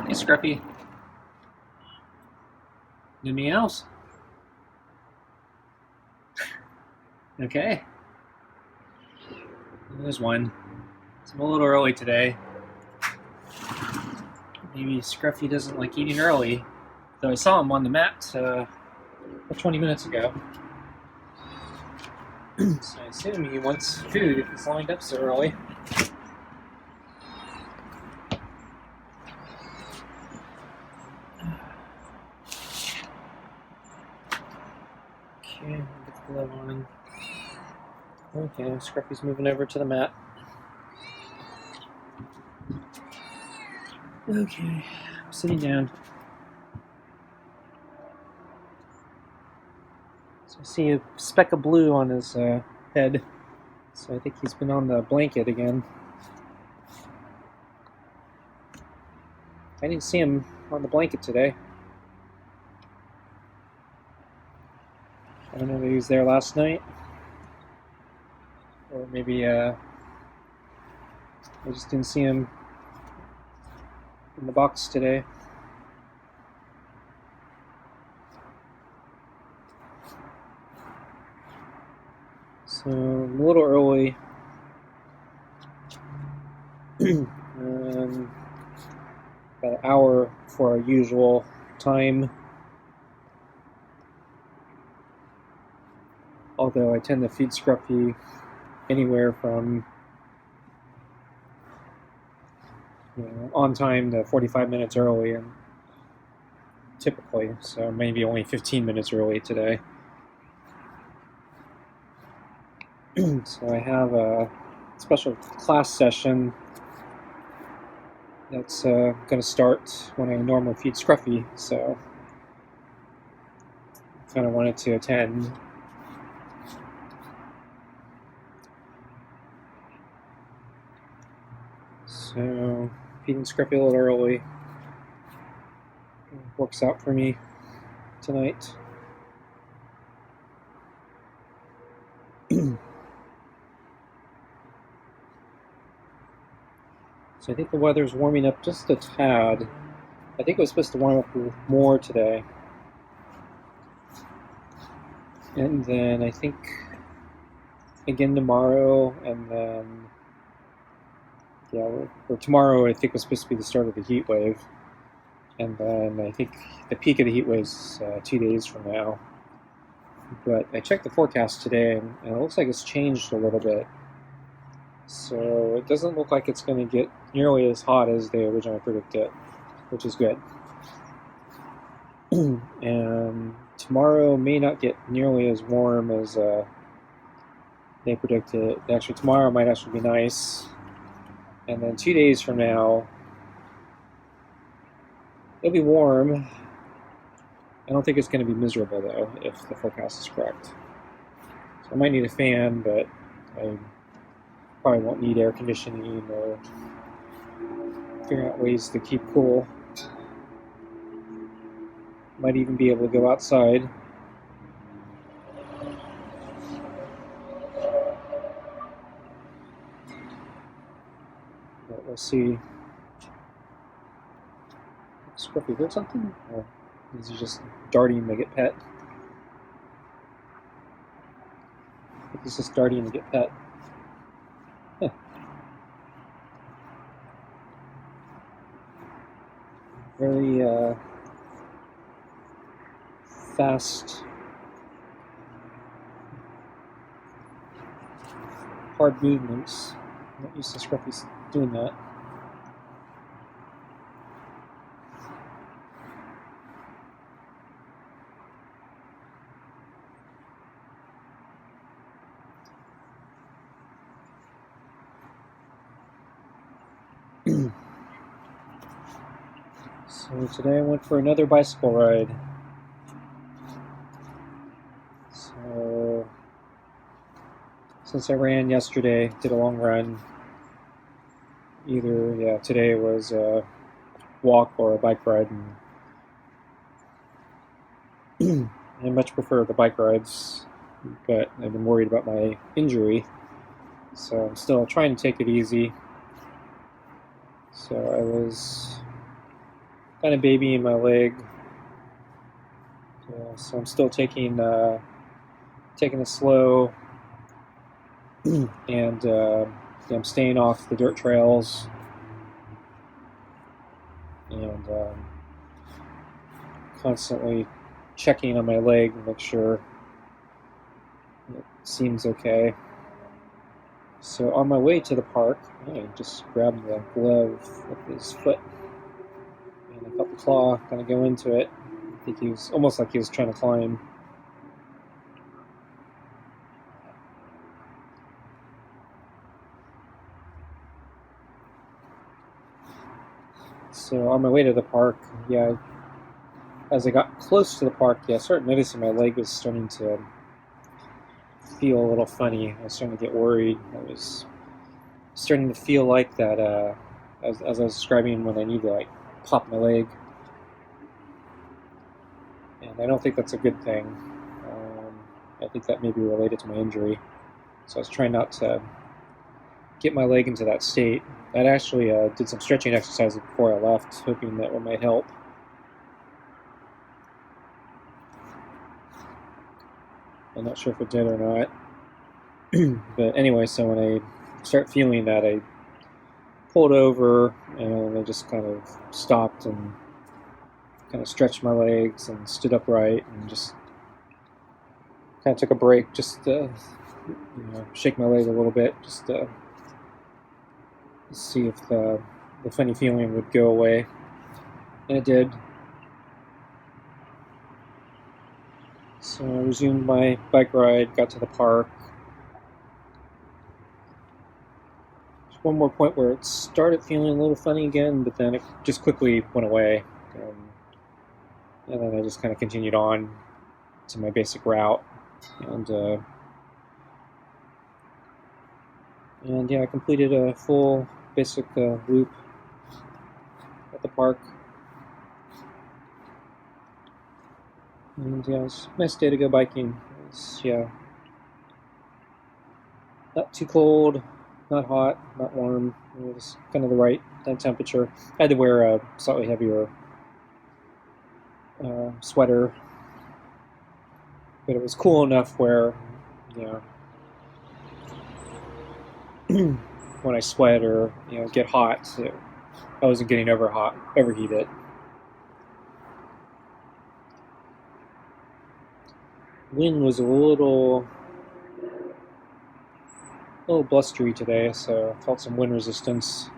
Hey, Scruffy. New meows? Okay. There's one. It's a little early today. Maybe Scruffy doesn't like eating early. Though I saw him on the mat 20 minutes ago. So I assume he wants food if he's lined up so early. Okay, get the glove on. Okay, Scruffy's moving over to the mat. Okay, I'm sitting down. So I see a speck of blue on his head. So I think he's been on the blanket again. I didn't see him on the blanket today. I don't know if he was there last night. Or maybe I just didn't see him in the box today. So I'm a little early. About an hour for our usual time. Although I tend to feed Scruffy anywhere from on time to 45 minutes early, and typically, so maybe only 15 minutes early today. So I have a special class session that's going to start when I normally feed Scruffy, so I kind of wanted to attend. So feeding Scruffy a little early works out for me tonight. So I think the weather's warming up just a tad. I think it was supposed to warm up more today. And then I think again tomorrow, and then or tomorrow I think was supposed to be the start of the heat wave. And then I think the peak of the heat wave is 2 days from now. But I checked the forecast today, and it looks like it's changed a little bit. So it doesn't look like it's going to get nearly as hot as they originally predicted, which is good. And tomorrow may not get nearly as warm as they predicted. Actually, tomorrow might actually be nice. And then 2 days from now, it'll be warm. I don't think it's going to be miserable, though, if the forecast is correct. So I might need a fan, but I probably won't need air conditioning or figure out ways to keep cool. Might even be able to go outside. But we'll see. Scruffy heard something? Or is he just darting to get pet? I think he's just darting to get pet. Huh. Very fast, hard movements. I'm not used to Scruffy doing that. So today I went for another bicycle ride. So since I ran yesterday, did a long run. Either today was a walk or a bike ride, and I much prefer the bike rides, but I've been worried about my injury, so I'm still trying to take it easy. So I was kind of babying my leg. So I'm still taking it slow, and I'm staying off the dirt trails, and constantly checking on my leg to make sure it seems okay. So on my way to the park, I just grabbed the glove with his foot, and I felt the claw kind of go into it. I think he was almost like he was trying to climb. So on my way to the park, yeah, as I got close to the park, I started noticing my leg was starting to feel a little funny. I was starting to get worried. I was starting to feel like that, as I was describing, when I need to pop my leg, and I don't think that's a good thing. I think that may be related to my injury, so I was trying not to get my leg into that state. I actually did some stretching exercises before I left, hoping that it might help. I'm not sure if it did or not. But anyway, so when I start feeling that, I pulled over and I just kind of stopped and kind of stretched my legs and stood upright and just kind of took a break, just to shake my leg a little bit, just to see if the funny feeling would go away. And it did. So I resumed my bike ride, got to the park. There's one more point where it started feeling a little funny again, but then it just quickly went away. And then I just kind of continued on to my basic route. And yeah, I completed a full basic loop at the park. And yeah, it was a nice day to go biking. It was, not too cold, not hot, not warm. It was kind of the right temperature. I had to wear a slightly heavier sweater, but it was cool enough where, when I sweat or get hot, so I wasn't getting overheated. Wind was a little blustery today, so I felt some wind resistance,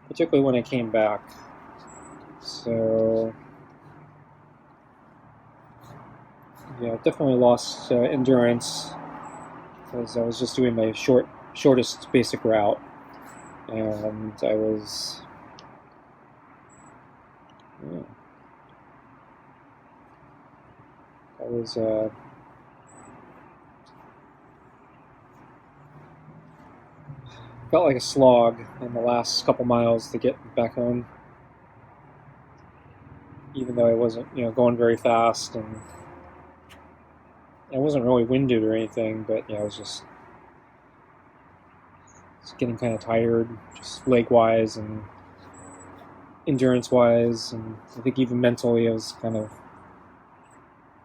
particularly when I came back. So yeah, definitely lost endurance because I was just doing my shortest basic route, and I was felt like a slog in the last couple miles to get back home, even though I wasn't going very fast, and I wasn't really winded or anything, but I was just getting kind of tired, just leg-wise and endurance-wise, and I think even mentally I was kind of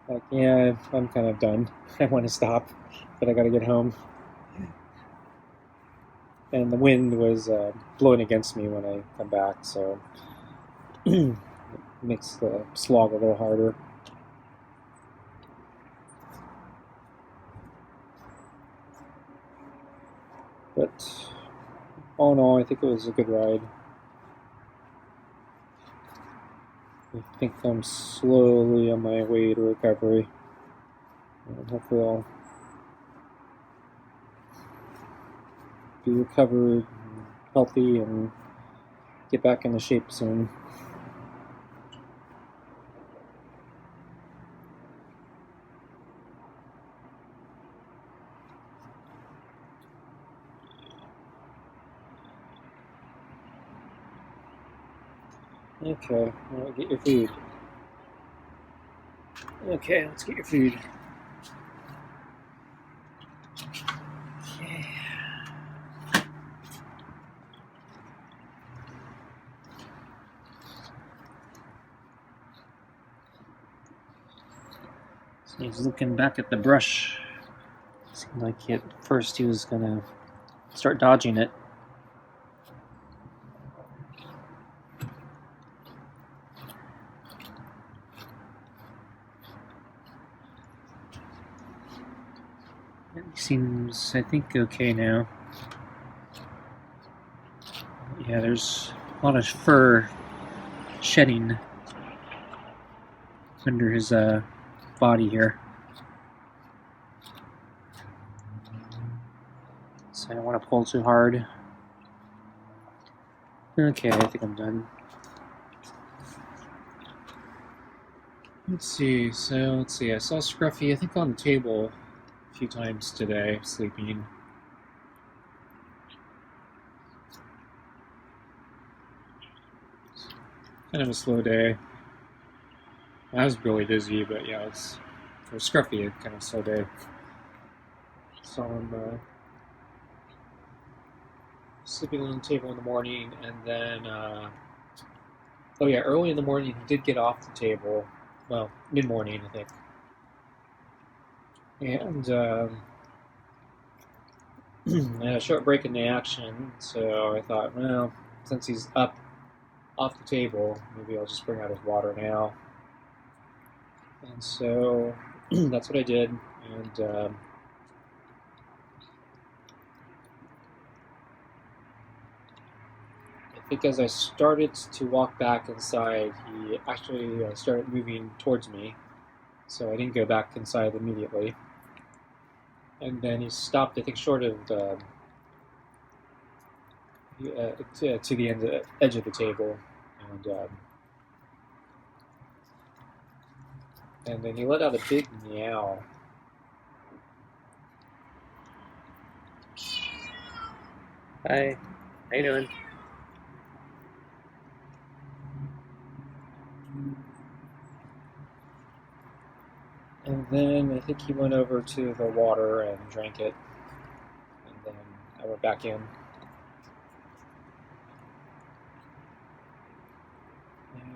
like, yeah, I'm kind of done. I want to stop, but I got to get home. And the wind was blowing against me when I come back, so it makes the slog a little harder. But all in all, I think it was a good ride. I think I'm slowly on my way to recovery. And hopefully I'll be recovered, and healthy, and get back into shape soon. Okay, well, get your food. Okay, let's get your food. Okay. So he's looking back at the brush. Seemed like at first he was gonna start dodging it. He seems, I think, okay now. Yeah, there's a lot of fur shedding under his body here. So I don't want to pull too hard. Okay, I think I'm done. Let's see, I saw Scruffy, I think, on the table a few times today, sleeping. Kind of a slow day. I was really busy, but yeah, it's for Scruffy, a kind of slow day. Saw him sleeping on the table in the morning, and then, oh yeah, early in the morning he did get off the table. Well, mid-morning, I think. And I had a short break in the action, so I thought, well, since he's up off the table, maybe I'll just bring out his water now. And so that's what I did, and I think as I started to walk back inside, he actually started moving towards me, so I didn't go back inside immediately. And then he stopped, I think, short of to the edge of the table, and then he let out a big meow. Hi, how you doing? And then I think he went over to the water and drank it, and then I went back in.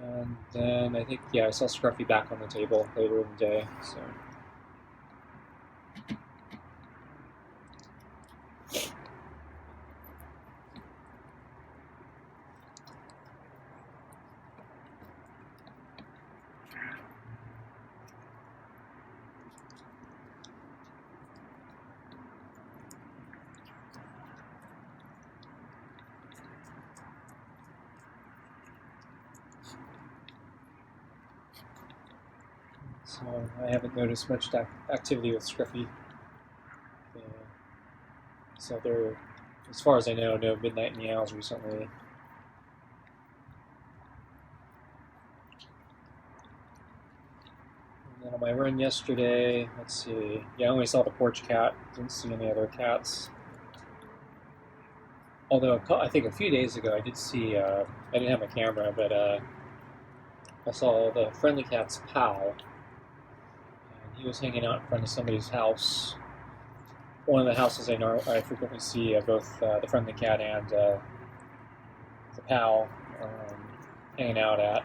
And then I think, yeah, I saw Scruffy back on the table later in the day, so. So I haven't noticed much activity with Scruffy. So there, as far as I know, no midnight meows recently. And then on my run yesterday, let's see, yeah, I only saw the porch cat, didn't see any other cats. Although I think a few days ago I did see, I didn't have my camera, but I saw the friendly cat's pal. He was hanging out in front of somebody's house. One of the houses I frequently see both the friendly cat and the pal hanging out at.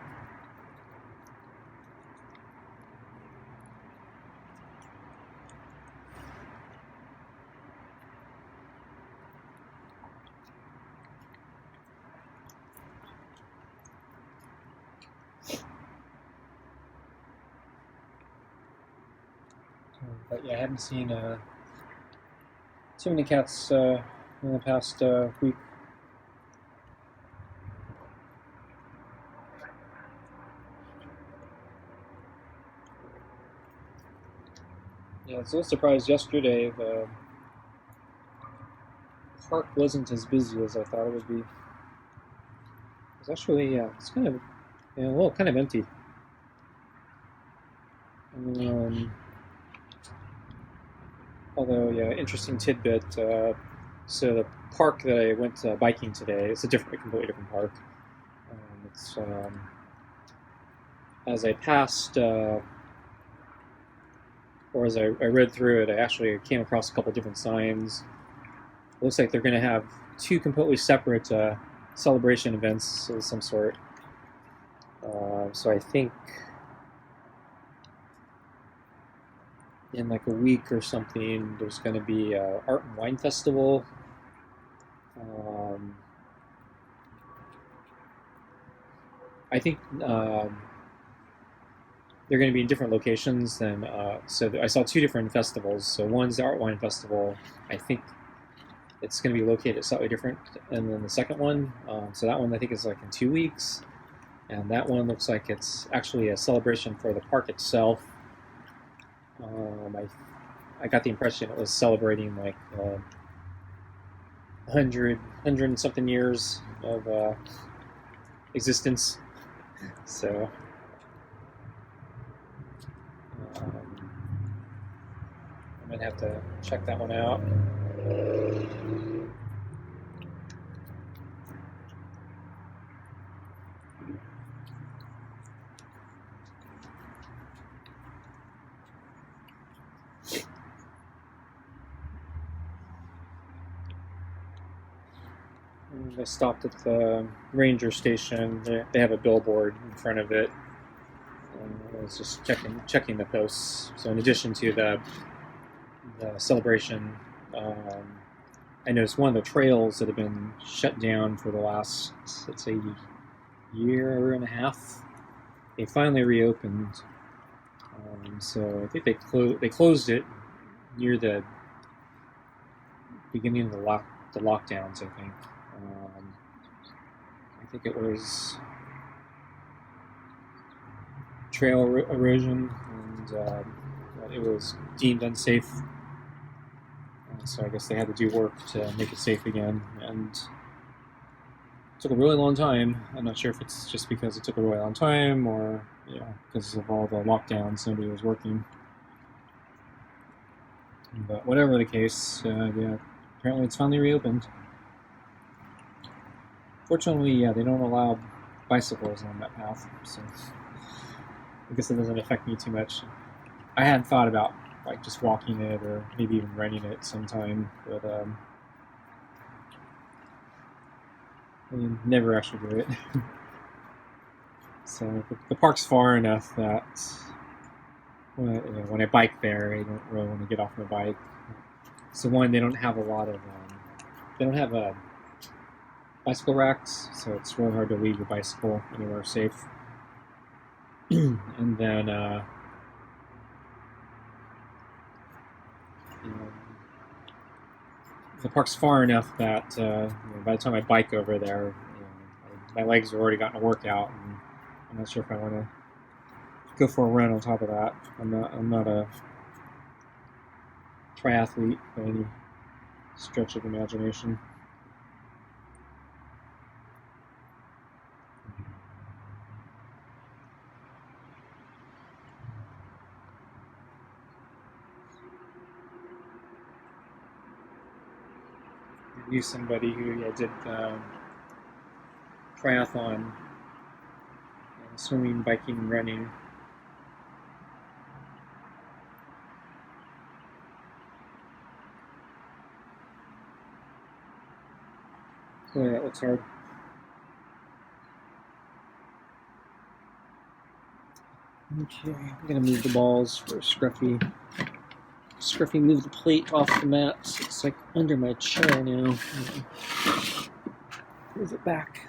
But yeah, I haven't seen too many cats in the past week. Yeah, I was a little surprised yesterday the park wasn't as busy as I thought it would be. It's actually, yeah, it's kind of, yeah, well, kind of empty. Although, yeah, interesting tidbit. So the park that I went biking today, it's a completely different park. It's as I passed, or as I read through it, I actually came across a couple different signs. It looks like they're going to have two completely separate celebration events of some sort. So I think in like a week or something, there's going to be a art and wine festival. I think they're going to be in different locations. Than so I saw two different festivals. So one's the art wine festival. I think it's going to be located slightly different, and then the second one. So that one I think is like in 2 weeks, and that one looks like it's actually a celebration for the park itself. I got the impression it was celebrating like 100 and something years of existence. So I might have to check that one out. I stopped at the ranger station. They have a billboard in front of it. I was just checking the posts. So in addition to the celebration, I noticed one of the trails that have been shut down for the last, let's say, year and a half, they finally reopened. So I think they closed it near the beginning of the lockdowns. I think it was trail erosion, and it was deemed unsafe. So I guess they had to do work to make it safe again, and it took a really long time. I'm not sure if it's just because it took a really long time, or because of all the lockdowns, nobody was working. But whatever the case, apparently it's finally reopened. Fortunately, they don't allow bicycles on that path, so I guess it doesn't affect me too much. I had thought about like just walking it or maybe even renting it sometime, but I never actually do it. So the park's far enough that when I bike there, I don't really want to get off my bike. So one, they don't have a lot of they don't have bicycle racks, so it's really hard to leave your bicycle anywhere safe. And then the park's far enough that by the time I bike over there, my legs have already gotten a workout, and I'm not sure if I want to go for a run on top of that. I'm not a triathlete by any stretch of imagination. I knew somebody who did triathlon, swimming, biking, running. Boy, that looks hard. Okay, I'm gonna move the balls for Scruffy. Scruffy moved the plate off the mat, so it's like under my chair now. Move it back.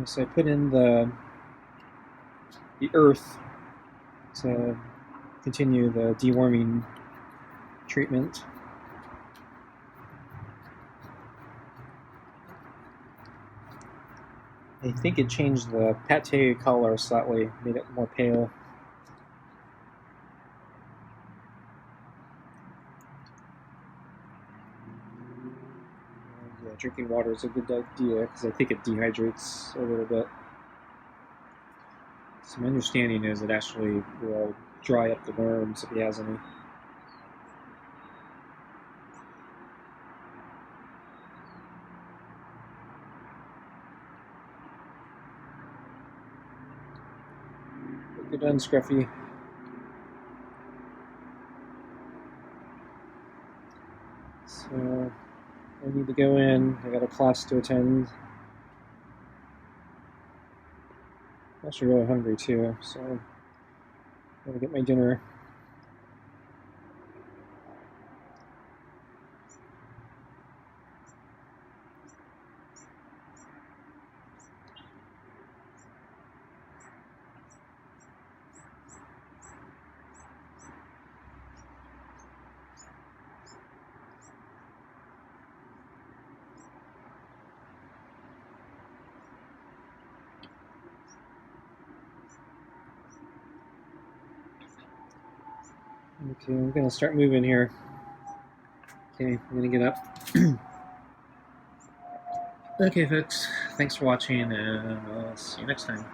So I put in the earth to continue the deworming treatment. I think it changed the pate color slightly, made it more pale. Drinking water is a good idea because I think it dehydrates a little bit. So my understanding is it actually will dry up the worms if he has any. Good done, Scruffy. So I need to go in. I got a class to attend. I'm actually really hungry too, so I'm gonna get my dinner. Okay, I'm gonna start moving here. Okay, I'm gonna get up. Okay, folks, thanks for watching, and I'll see you next time.